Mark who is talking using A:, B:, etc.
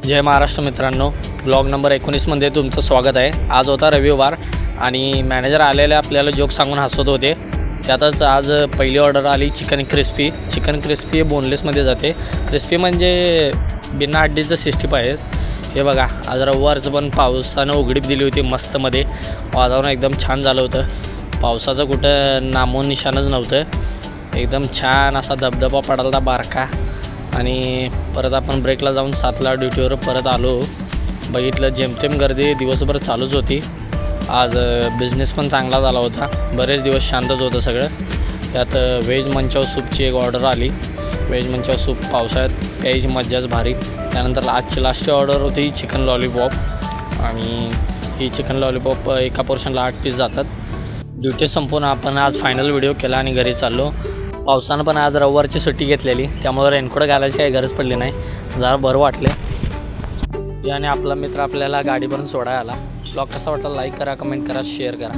A: जय महाराष्ट्र मित्रांनो, blog number 19मध्ये तुमचं स्वागत आहे। आज होता रविवार आणि मॅनेजर आलेले आपल्याला जोक सांगून हसवत होते। त्यातच आज पहिली ऑर्डर आली चिकन क्रिस्पी बोनलेसमध्ये जाते। क्रिस्पी म्हणजे बिना हड्डीचं सिस्टीप आहे। हे बघा, आज रविवारचं पण पावसानं उघडीप दिली होती मस्तमध्ये। वातावरण एकदम छान झालं होतं। पावसाचं कुठं नामोनिशाणच नव्हतं। एकदम छान असा धबधबा पडाला होता बारका। आणि परत आपण ब्रेकला जाऊन 7ला ड्युटीवर परत आलो। बघितलं जेमतेम गर्दी दिवसभर चालूच होती। आज बिझनेस पण चांगला झाला होता। बरेच दिवस शांतच होतं सगळं। त्यात व्हेज मंचाव सूपची एक ऑर्डर आली। व्हेज मंचाव सूप पावसाळ्यात प्यायची मज्जाच भारी। त्यानंतर आजची लास्ट ऑर्डर होती चिकन लॉलीपॉप आणि ही चिकन लॉलीपॉप एका पोर्शनला 8 पीस जातात। ड्युटी संपून आपण आज फायनल व्हिडिओ केला आणि घरी चाललो। पावसानं पण आज रविवारची सुट्टी घेतलेली, त्यामुळे रेनकोट घालायची काही गरज पडली नाही। जरा बरं वाटले। याने आपला मित्र आपल्याला गाडीपर्यंत सोडायला आला। ब्लॉग कसा वाटला लाईक करा, कमेंट करा, शेअर करा।